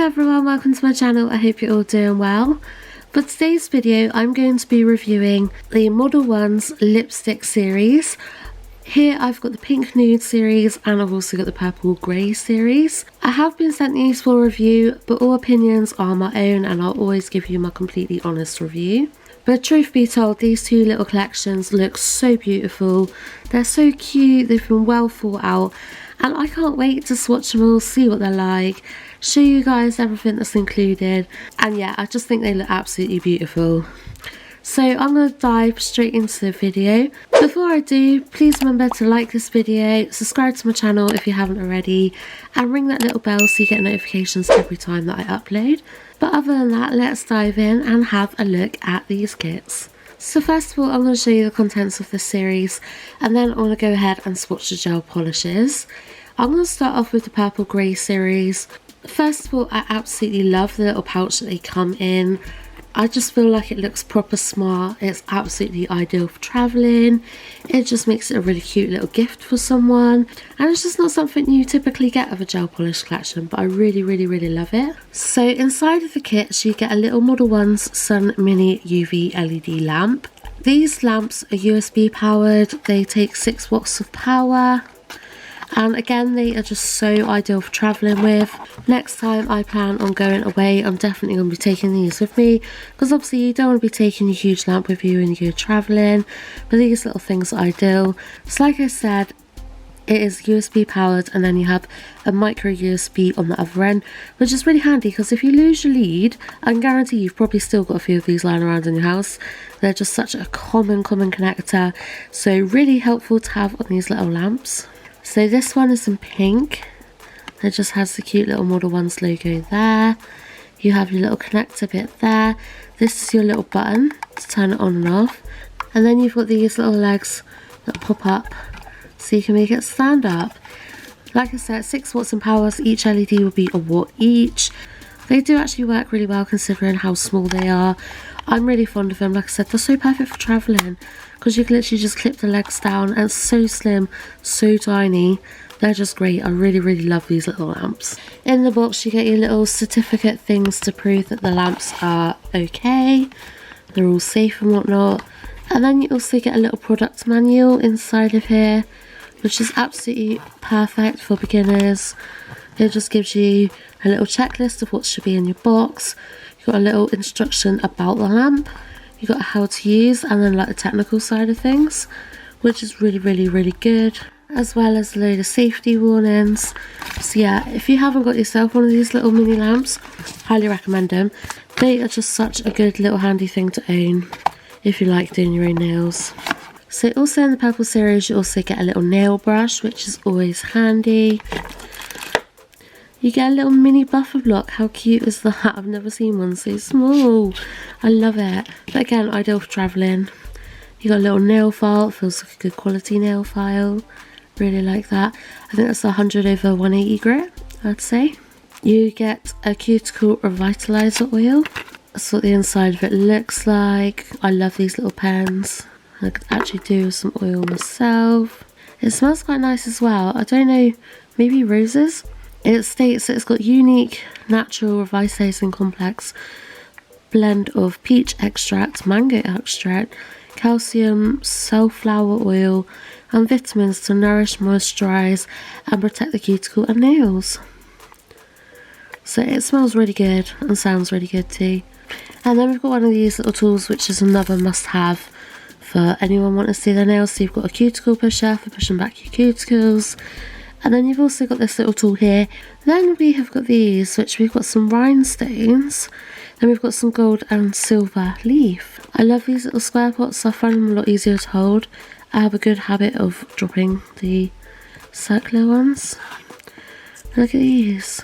everyone, welcome to my channel. I hope you're all doing well. For today's video, I'm going to be reviewing the Modelones lipstick series. Here I've got the pink nude series and I've also got the purple grey series. I have been sent these for review, but all opinions are my own and I'll always give you my completely honest review. But truth be told, these two little collections look so beautiful. They're so cute, they've been well thought out, and I can't wait to swatch them all, see what they're like, show you guys everything that's included, and yeah, I just think they look absolutely beautiful. So I'm going to dive straight into the video. Before I do, please remember to like this video, subscribe to my channel if you haven't already, and ring that little bell so you get notifications every time that I upload. But other than that, let's dive in and have a look at these kits. So first of all, I'm going to show you the contents of this series, and then I'm going to go ahead and swatch the gel polishes. I'm going to start off with the purple grey series. First of all, I absolutely love the little pouch that they come in. I just feel like it looks proper smart. It's absolutely ideal for travelling. It just makes it a really cute little gift for someone. And it's just not something you typically get of a gel polish collection, but I really love it. So inside of the kits you get a little Modelones Sun Mini UV LED lamp. These lamps are USB powered. They take 6 watts of power. And again, they are just so ideal for travelling with. Next time I plan on going away, I'm definitely going to be taking these with me, because obviously you don't want to be taking a huge lamp with you when you go travelling, but these little things are ideal. So like I said, it is USB powered, and then you have a micro USB on the other end, which is really handy because if you lose your lead, I can guarantee you've probably still got a few of these lying around in your house. They're just such a common connector, so really helpful to have on these little lamps. So this one is in pink. It just has the cute little Modelones logo there. You have your little connector bit there. This is your little button to turn it on and off. And then you've got these little legs that pop up so you can make it stand up. Like I said, 6 watts in power, so each LED will be a watt each. They do actually work really well considering how small they are. I'm really fond of them. Like I said, they're so perfect for travelling because you can literally just clip the legs down, and it's so slim, so tiny. They're just great. I really love these little lamps. In the box you get your little certificate things to prove that the lamps are okay, they're all safe and whatnot. And then you also get a little product manual inside of here, which is absolutely perfect for beginners. It just gives you a little checklist of what should be in your box. You've got a little instruction about the lamp. You've got how to use, and then like the technical side of things, which is really good, as well as a load of safety warnings. So yeah, if you haven't got yourself one of these little mini lamps, highly recommend them. They are just such a good little handy thing to own if you like doing your own nails. So also in the purple series you also get a little nail brush, which is always handy. You get a little mini buffer block. How cute is that? I've never seen one so small. I love it. But again, ideal for travelling. You got a little nail file. It feels like a good quality nail file. Really like that. I think that's 100/180 grit, I'd say. You get a cuticle revitalizer oil. That's what the inside of it looks like. I love these little pens. I could actually do some oil myself. It smells quite nice as well. I don't know, maybe roses? It states that it's got unique natural revitalizing complex blend of peach extract, mango extract, calcium, safflower oil and vitamins to nourish, moisturize and protect the cuticle and nails. So it smells really good and sounds really good too. And then we've got one of these little tools, which is another must have for anyone wanting to do their nails. So you've got a cuticle pusher for pushing back your cuticles. And then you've also got this little tool here. Then we have got these, which we've got some rhinestones. Then we've got some gold and silver leaf. I love these little square pots. I find them a lot easier to hold. I have a good habit of dropping the circular ones. Look at these.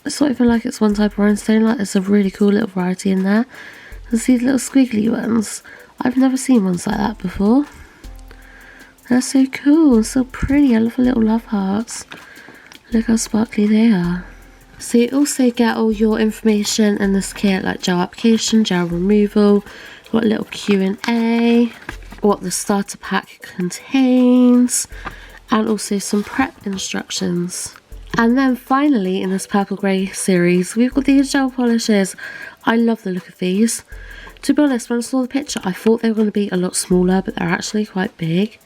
It's not even like it's one type of rhinestone. Like, there's a really cool little variety in there. There's these little squiggly ones. I've never seen ones like that before. They're so cool, so pretty. I love the little love hearts. Look how sparkly they are. So you also get all your information in this kit, like gel application, gel removal, got a little Q&A, what the starter pack contains, and also some prep instructions. And then finally in this purple grey series, we've got these gel polishes. I love the look of these. To be honest, when I saw the picture, I thought they were going to be a lot smaller, but they're actually quite big.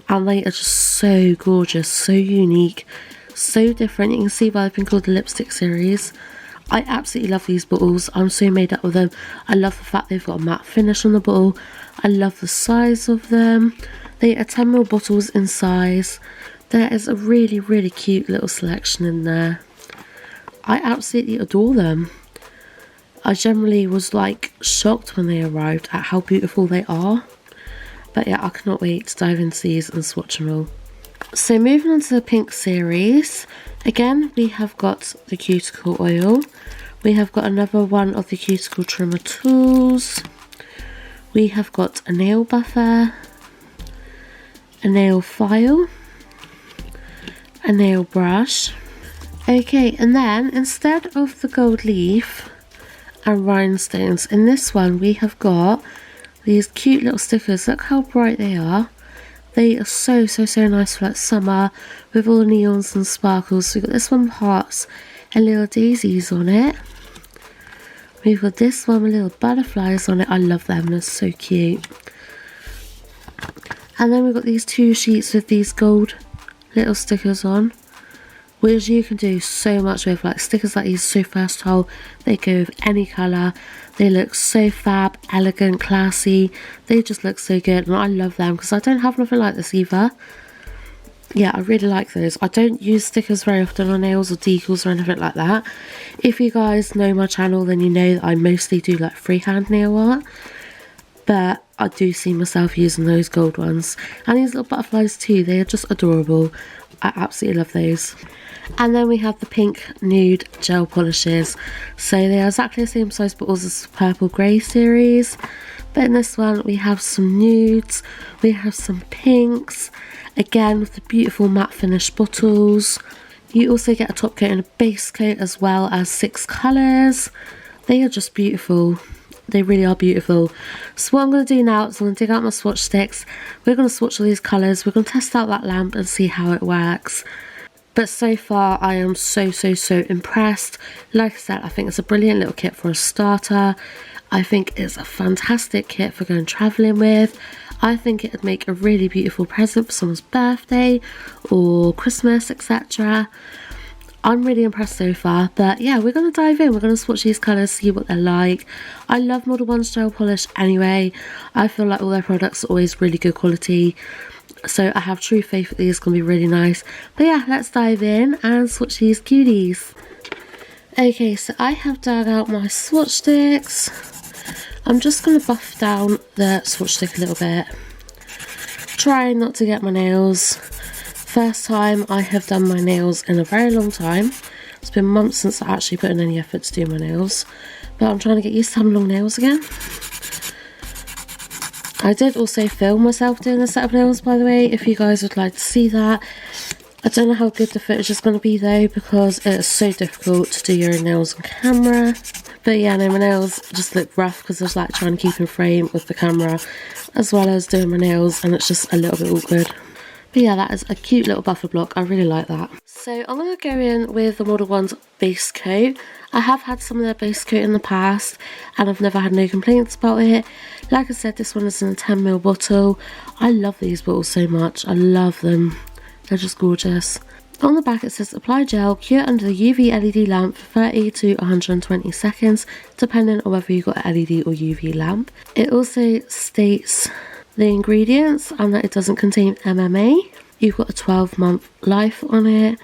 And they are just so gorgeous, so unique, so different. You can see why they've been called the lipstick series. I absolutely love these bottles. I'm so made up with them. I love the fact they've got a matte finish on the bottle. I love the size of them. They are 10ml bottles in size. There is a really, really cute little selection in there. I absolutely adore them. I generally was like shocked when they arrived at how beautiful they are. But yeah, I cannot wait to dive into these and swatch them all. So moving on to the pink series. Again, we have got the cuticle oil. We have got another one of the cuticle trimmer tools. We have got a nail buffer, a nail file, a nail brush. Okay, and then instead of the gold leaf and rhinestones, in this one we have got these cute little stickers. Look how bright they are. They are so nice for like summer with all the neons and sparkles. So we've got this one with hearts and little daisies on it. We've got this one with little butterflies on it. I love them, they're so cute. And then we've got these two sheets with these gold little stickers on, which you can do so much with. Like stickers like these are so versatile. They go with any colour. They look so fab, elegant, classy. They just look so good and I love them because I don't have nothing like this either. Yeah, I really like those. I don't use stickers very often on nails or decals or anything like that. If you guys know my channel, then you know that I mostly do like freehand nail art. But I do see myself using those gold ones. And these little butterflies too, they are just adorable. I absolutely love those. And then we have the pink nude gel polishes. So they are exactly the same size bottles as the purple grey series. But in this one we have some nudes, we have some pinks. Again with the beautiful matte finish bottles. You also get a top coat and a base coat as well as 6 colours. They are just beautiful. They really are beautiful. So what I'm going to do now is I'm going to dig out my swatch sticks. We're going to swatch all these colours. We're going to test out that lamp and see how it works. But so far I am so impressed. Like I said, I think it's a brilliant little kit for a starter. I think it's a fantastic kit for going travelling with. I think it would make a really beautiful present for someone's birthday or Christmas, etc. I'm really impressed so far, but yeah, we're going to dive in. We're going to swatch these colours, see what they're like. I love Modelones gel polish anyway. I feel like all their products are always really good quality. So I have true faith that these are going to be really nice. But yeah, let's dive in and swatch these cuties. Okay, so I have dug out my swatch sticks. I'm just going to buff down the swatch stick a little bit. Trying not to get my nails. First time I have done my nails in a very long time. It's been months since I actually put in any effort to do my nails. But I'm trying to get used to having long nails again. I did also film myself doing a set of nails, by the way, if you guys would like to see that. I don't know how good the footage is going to be though, because it's so difficult to do your own nails on camera. But yeah, no, my nails just look rough because I was like trying to keep in frame with the camera as well as doing my nails, and it's just a little bit awkward. But yeah, that is a cute little buffer block. I really like that. So I'm going to go in with the Modelones base coat. I have had some of their base coat in the past and I've never had no complaints about it. Like I said, this one is in a 10ml bottle. I love these bottles so much. I love them. They're just gorgeous. On the back it says apply gel, cure under the UV LED lamp for 30 to 120 seconds, depending on whether you've got an LED or UV lamp. It also states the ingredients and that it doesn't contain MMA. You've got a 12-month life on it.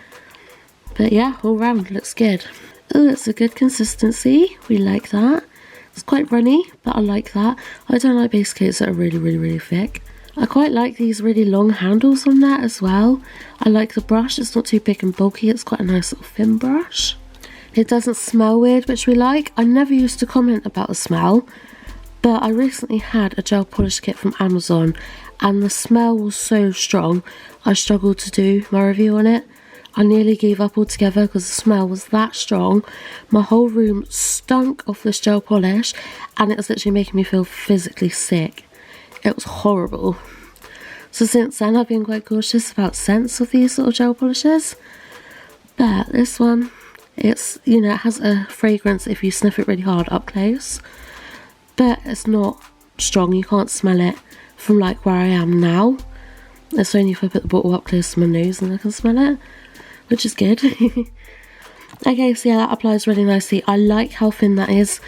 But yeah, all round looks good. Oh, it's a good consistency. We like that. It's quite runny, but I like that. I don't like base coats that are really thick. I quite like these really long handles on that as well. I like the brush. It's not too big and bulky. It's quite a nice little thin brush. It doesn't smell weird, which we like. I never used to comment about the smell, but I recently had a gel polish kit from Amazon and the smell was so strong I struggled to do my review on it. I nearly gave up altogether because the smell was that strong. My whole room stunk of this gel polish and it was literally making me feel physically sick. It was horrible. So since then I've been quite cautious about scents of these sort of gel polishes. But this one, it's, you know, it has a fragrance if you sniff it really hard up close, but it's not strong. You can't smell it from like where I am now. It's only if I put the bottle up close to my nose and I can smell it, which is good. Okay, so yeah, that applies really nicely. I like how thin that is.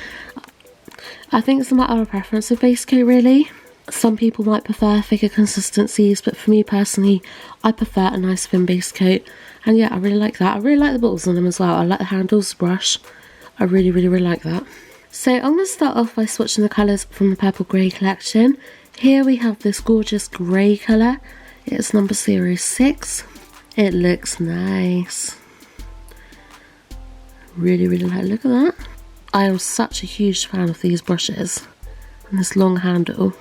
I think it's a matter of preference of base coat, really. Some people might prefer thicker consistencies, but for me personally, I prefer a nice thin base coat. And yeah, I really like that. I really like the bottles on them as well. I like the handles, the brush. I really, really, really like that. So I'm going to start off by swatching the colours from the Purple Grey collection. Here we have this gorgeous grey colour. It's number 06. It looks nice. Really, really like, look at that. I am such a huge fan of these brushes and this long handle.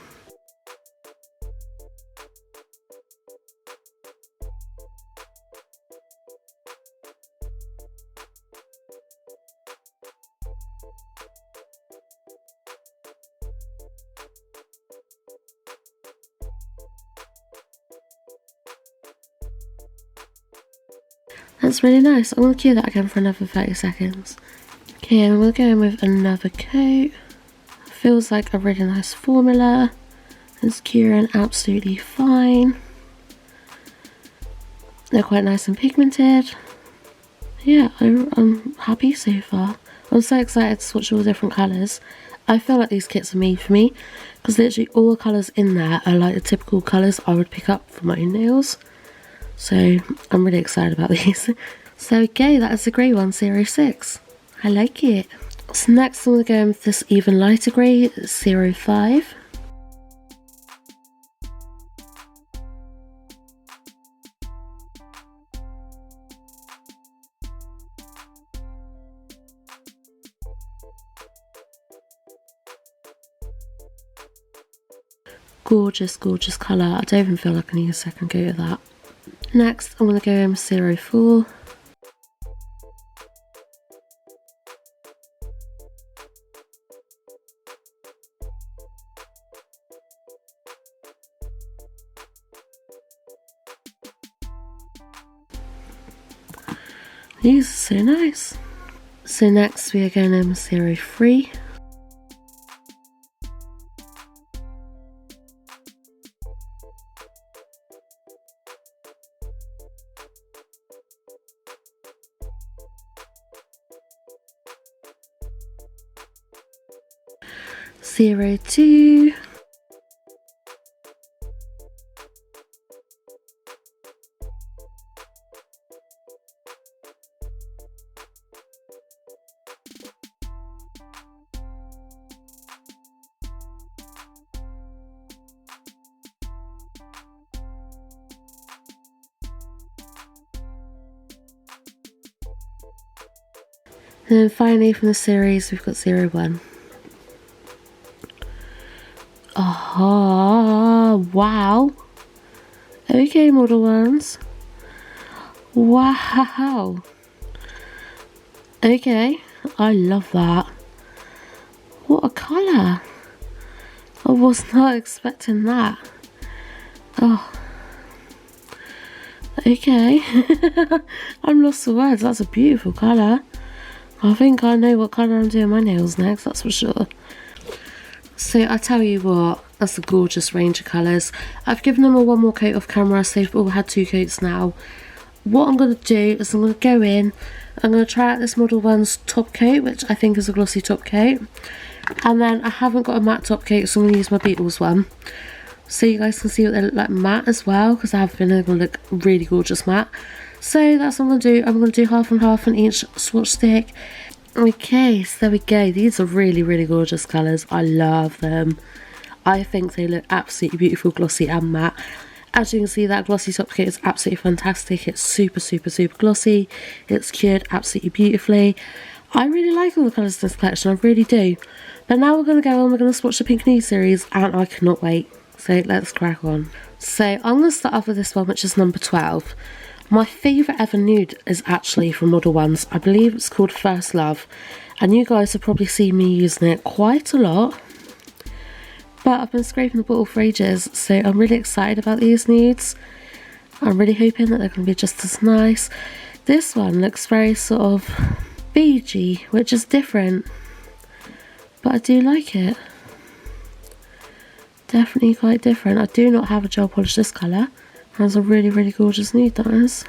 That's really nice. I'm going to cue that again for another 30 seconds. Okay, and we'll go in with another coat. Feels like a really nice formula. It's curing absolutely fine. They're quite nice and pigmented. Yeah, I'm happy so far. I'm so excited to swatch all the different colours. I feel like these kits are made for me, because literally all the colours in there are like the typical colours I would pick up for my own nails. So I'm really excited about these. So okay, that is the grey one, 06. I like it. So next I'm going to go in with this even lighter grey, 05. Gorgeous, gorgeous colour. I don't even feel like I need a second coat of that. Next, I'm going to go in with 04. These are so nice. So next we are going in with 03. Zero 02. And then finally from the series we've got 01. Oh, wow. Okay, Model Ones. Wow. Okay, I love that. What a colour. I was not expecting that. Oh. Okay. I'm lost for words. That's a beautiful colour. I think I know what colour I'm doing my nails next, that's for sure. So I tell you what, that's a gorgeous range of colours. I've given them one more coat off camera, so they've all had 2 coats now. What I'm going to do is I'm going to go in, I'm going to try out this Model One's top coat, which I think is a glossy top coat. And then I haven't got a matte top coat, so I'm going to use my Beetles one. So you guys can see what they look like matte as well, because I have been able to look really gorgeous matte. So that's what I'm going to do. I'm going to do half and half on each swatch stick. Okay, so there we go. These are really, really gorgeous colours. I love them. I think they look absolutely beautiful, glossy and matte. As you can see, that glossy top coat is absolutely fantastic. It's super, super, super glossy. It's cured absolutely beautifully. I really like all the colours in this collection, I really do. But now we're going to go on, we're going to swatch the Pink Nude series, and I cannot wait. So let's crack on. So I'm going to start off with this one, which is number 12. My favourite ever nude is actually from Model Ones. I believe it's called First Love. And you guys have probably seen me using it quite a lot. But I've been scraping the bottle for ages, so I'm really excited about these nudes. I'm really hoping that they're going to be just as nice. This one looks very sort of beigey, which is different, but I do like it. Definitely quite different. I do not have a gel polish this colour. That's a really, really gorgeous nude, that is.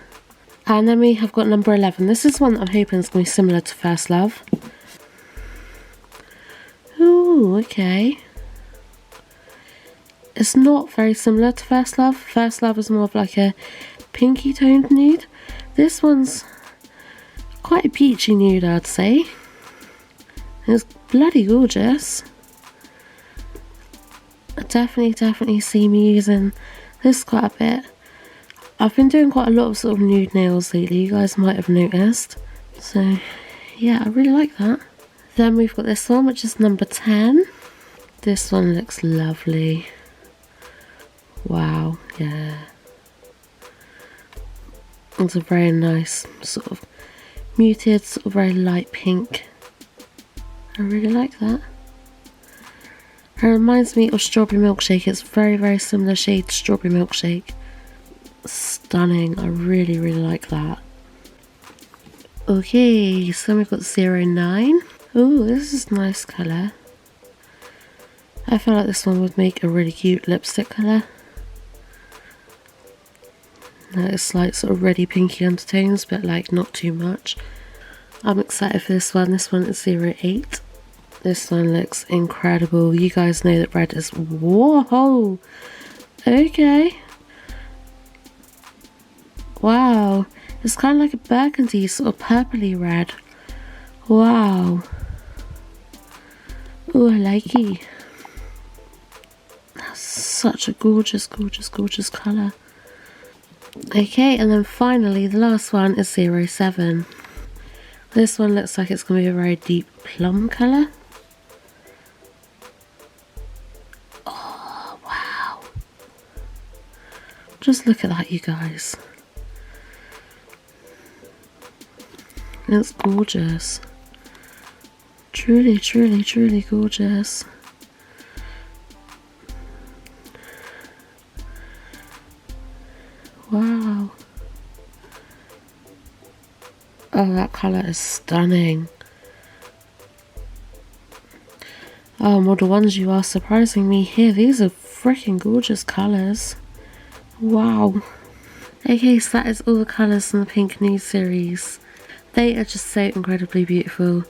And then we have got number 11. This is one that I'm hoping is going to be similar to First Love. Ooh, okay. It's not very similar to First Love. First Love is more of like a pinky toned nude. This one's quite a peachy nude, I'd say. It's bloody gorgeous. I definitely see me using this quite a bit. I've been doing quite a lot of sort of nude nails lately, you guys might have noticed. So yeah, I really like that. Then we've got this one, which is number 10. This one looks lovely. Wow, yeah. It's a very nice sort of muted, sort of very light pink. I really like that. It reminds me of Strawberry Milkshake. It's very, very similar shade to Strawberry Milkshake. Stunning. I really, really like that. Okay, so we've got 09. Ooh, this is a nice colour. I feel like this one would make a really cute lipstick colour. It's like sort of reddy pinky undertones, but like not too much. I'm excited for this one. This one is 08. This one looks incredible. You guys know that red is... Whoa! Okay. Wow. It's kind of like a burgundy, sort of purpley red. Wow. Ooh, I like it. That's such a gorgeous, gorgeous, gorgeous colour. Okay, and then finally the last one is 07. This one looks like it's going to be a very deep plum colour. Oh, wow. Just look at that, you guys. It's gorgeous. Truly, truly, truly gorgeous. Wow. Oh, that colour is stunning. Oh, Model Ones, you are surprising me here. These are freaking gorgeous colours. Wow. Okay, so that is all the colours in the Pink Nude series. They are just so incredibly beautiful.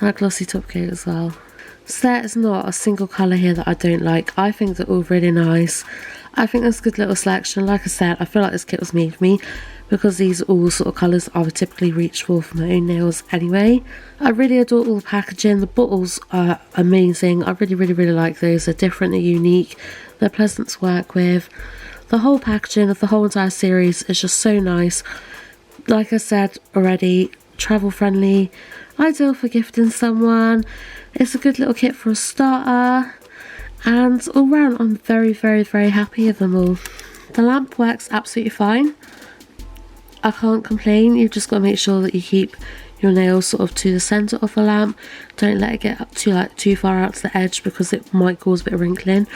That glossy top coat as well. So there is not a single colour here that I don't like. I think they're all really nice. I think there's a good little selection. Like I said, I feel like this kit was made for me because these are all sort of colours I would typically reach for my own nails anyway. I really adore all the packaging. The bottles are amazing. I really, really, really like those. They're different, they're unique, they're pleasant to work with. The whole packaging of the whole entire series is just so nice. Like I said already, travel friendly, ideal for gifting someone. It's a good little kit for a starter. And all round, I'm very, very, very happy with them all. The lamp works absolutely fine. I can't complain. You've just got to make sure that you keep your nails sort of to the centre of the lamp. Don't let it get up too far out to the edge because it might cause a bit of wrinkling.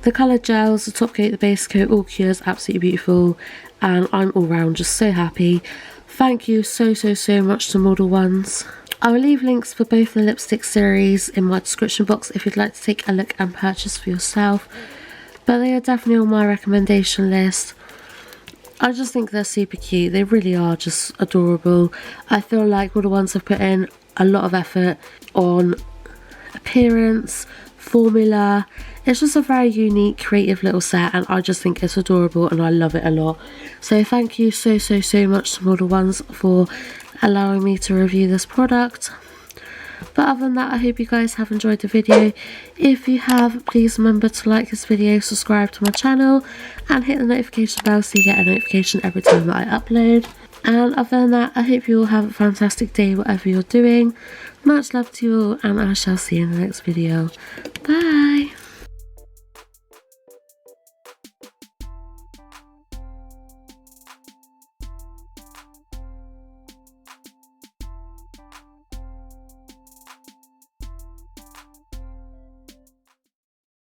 The coloured gels, the top coat, the base coat, all cures, absolutely beautiful. And I'm all round just so happy. Thank you so, so, so much to Model Ones. I will leave links for both the lipstick series in my description box if you'd like to take a look and purchase for yourself. But they are definitely on my recommendation list. I just think they're super cute. They really are just adorable. I feel like Model Ones have put in a lot of effort on appearance, formula. It's just a very unique, creative little set, and I just think it's adorable and I love it a lot. So thank you so, so, so much to Model Ones for allowing me to review this product. But other than that, I hope you guys have enjoyed the video. If you have, please remember to like this video, subscribe to my channel, and hit the notification bell so you get a notification every time that I upload. And other than that, I hope you all have a fantastic day whatever you're doing. Much love to you all, and I shall see you in the next video. Bye!